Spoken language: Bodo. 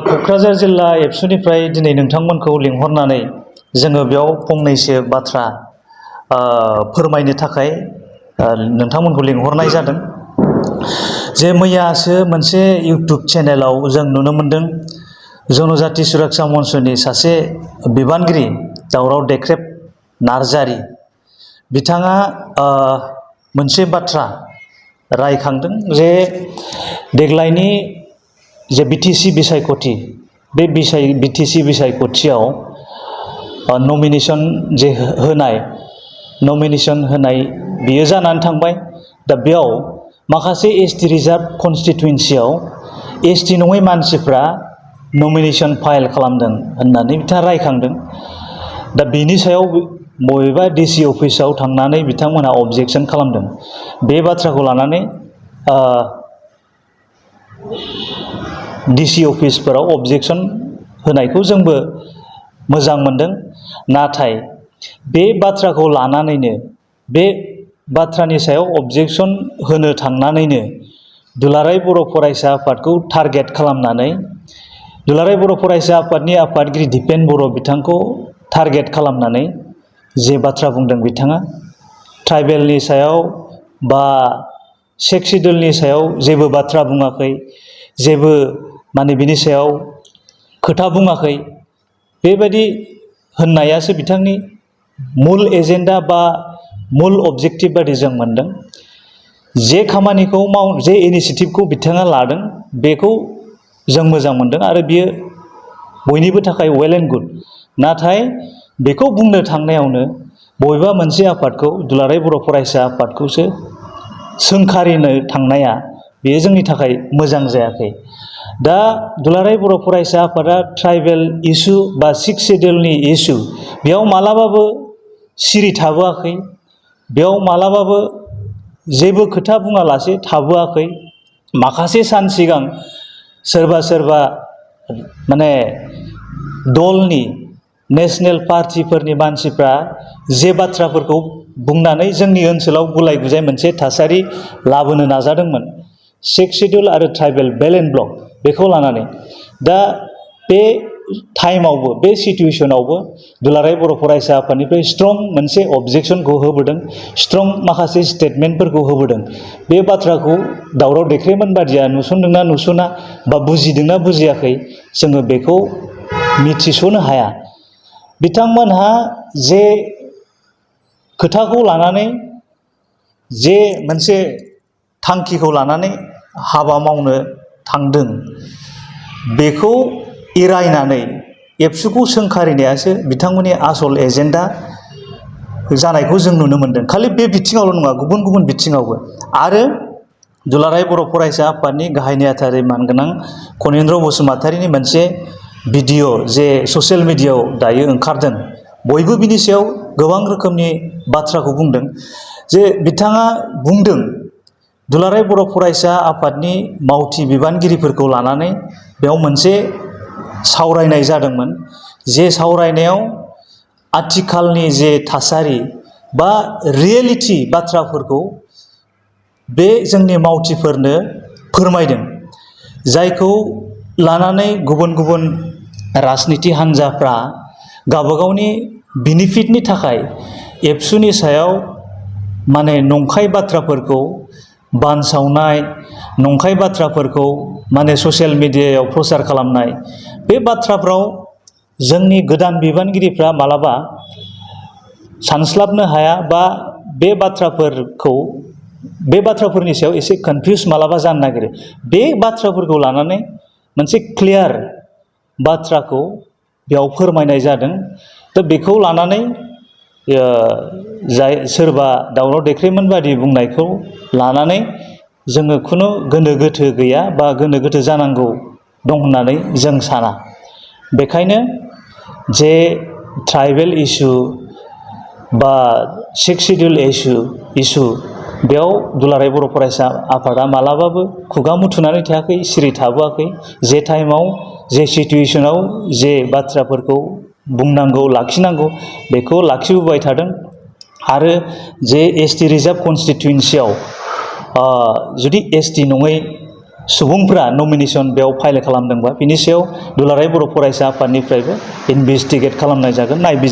क'क्राझार जिल्ला एबसुनिफ्राय दिनै नोंथांमोनखौ लिंहरनानै जोङो बेयाव फंनैसो बाथ्रा फोरमायनो थाखाय नोंथांमोनखौ लिंहरनाय जादों। जे मैयासो मोनसे इउटुब चेनेलाव जों नुनो मोनदों जनजाति सुरक्षा मन्चनि सासे बिबानगिरि दावराव देख्रेब नार्जारि बिथाङा मोनसे बाथ्रा रायखांदों जे देग्लायनि जे बिटिसि बिसायख'थि बे बिटिसि बिसायख'थियाव नमिनेसन जे नमिनेसन होनाय बियो जानानै थांबाय। दा बेयाव माखासे एसटि रिजार्भ कनस्टिटुयेन्सियाव एसटि नङै मानसिफ्रा नमिनेसन फाइल खालामदों होननानै बिथाङा रायखांदों। दा बेनि सायाव बबेबा डिसि अफिसाव थांनानै बिथांमोनहा अबजेक्सन खालामदों। बे बाथ्राखौ लानानै डिसि अफिसफोराव अबजेक्सन होनायखौ जोंबो मोजां मोनदों। नाथाय बे बाथ्राखौ लानानैनो बे बाथ्रानि सायाव अबजेक्सन होनो थांनानैनो दुलाराय बर' फरायसा आफादखौ टारगेट खालामनानै दुलाराय बर' फरायसा आफादनि आफादगिरि दिपेन बर' बिथांखौ टारगेट खालामनानै जे बाथ्रा बुंदों बिथाङा ट्राइबेलनि सायाव बा सेक्स सिडिउलनि सायाव जेबो बाथ्रा बुङाखै, जेबो बिनि सायाव खोथा बुङाखै। बेबायदि होननायासो बिथांनि मुल एजेन्डा बा मुल अबजेक्टिभ बादि जों मोनदों। जे खामानिखौ जे इनिसियेटिभखौ बिथाङा लादों बेखौ जों मोजां मोनदों आरो बियो बयनिबो थाखाय वेल एन्ड गुड। नाथाय बेखौ बुंनो थांनायावनो बबेबा मोनसे आफादखौ दुलाराय बर' फरायसा आफादखौसो सोंखारिनो थांनाया बेयो जोंनि थाखाय मोजां जायाखै। दा दुलाराय बर' फरायसा आफादा ट्राइबेल इसु बा सिक्स सिडिउलनि इसु बेयाव मालाबाबो सिरि थाबोआखै, बेयाव मालाबाबो जेबो खोथा बुङालासे थाबोआखै। माखासे सान सिगां सोरबा दलनि नेसनेल पार्टिफोरनि मानसिफ्रा जे बाथ्राफोरखौ बुंनानै जोंनि ओनसोलाव गुलाय गुजाय मोनसे थासारि लाबोनो नाजादोंमोन सिक्स सिडिउल आरो ट्राइबेल बेल एन्ड ब्लक बेखौ लानानै। दा बे टाइमावबो बे सिटुवेसनावबो दुलाराय बर' फरायसा आफादनिफ्राय स्ट्रं मोनसे अबजेक्सनखौ होबोदों, स्ट्रं माखासे स्टेटमेन्टफोरखौ होबोदों। बे बाथ्राखौ दावराव देख्रेबमोन बादिया नुसनदोंना नुसना बा बुजिदोंना बुजियाखै जोङो बेखौ मिथिस'नो हाया। बिथांमोनहा जे खोथाखौ लानानै जे मोनसे थांखिखौ लानानै हाबा मावनो थांदों बेखौ एरायनानै एबसुखौ सोंखारिनायासो बिथांमोननि आसल एजेन्डा जानायखौ जों नुनो मोनदों। खालि बे बिथिङावल' नङा, गुबुन गुबुन बिथिङावबो। आरो दुलाराय बर' फरायसा आफादनि गाहाय नेहाथारि मानगोनां खनिन्द्र बसुमतारिनि मोनसे भिडिअ जे ससियेल मिडियायाव दायो ओंखारदों, बयबो बिनि सायाव गोबां रोखोमनि बाथ्राखौ बुंदों। जे बिथाङा बुंदों दुलाराय बर' फरायसा आफादनि मावथि बिबानगिरिफोरखौ लानानै बेयाव मोनसे सावरायनाय जादोंमोन। जे सावरायनायाव आथिखालनि जे थासारि बा रियेलिटि बाथ्राफोरखौ बे जोंनि मावथिफोरनो फोरमायदों, जायखौ लानानै गुबुन गुबुन राजनिति हान्जाफ्रा गावबागावनि बेनिफिटनि थाखाय एबसुनि सायाव नंखाय बाथ्राफोरखौ बानसावनाय, नंखाय बाथ्राफोरखौ ससियेल मिडियायाव प्रसार खालामनाय, बे बाथ्राफ्राव जोंनि गोदान बिबानगिरिफ्रा मालाबा सानस्लाबनो हाया बा बे बाथ्राफोरनि सायाव एसे कनफिउस मालाबा जानो नागिरो। बे बाथ्राफोरखौ लानानै मोनसे क्लियार बाथ्राखौ बेयाव फोरमायनाय जादों। दा बेखौ लानानै सोरबा दावराव देख्रेबमोन बादि बुंनायखौ लानानै जोङो खुनु गोनो गोथो गैया बा गोनो गोथो जानांगौ दं होननानै जों साना। बेखायनो जे ट्राइबेल इसु बा सिक्स सिडिउल इसु बेयाव दुलाराय बर' फरायसा आफादा मालाबाबो खुगा मुथुनानै थायाखै, सिरि थाबोआखै। जे टाइमाव जे सिटुवेसनाव जे बाथ्राफोरखौ बुंनांगौ लाखिनांगौ बेखौ लाखिबोबाय थादों। आरो जे एसटि रिजार्भ कनस्टिटुयेन्सियाव जुदि एसटि नङै सुबुंफ्रा नमिनेसन बेयाव फाइल खालामदोंबा बिनि सायाव दुलाराय बर' फरायसा आफादनिफ्रायबो इनभेस्टिगेट खालामनाय जागोन, नायबिजिर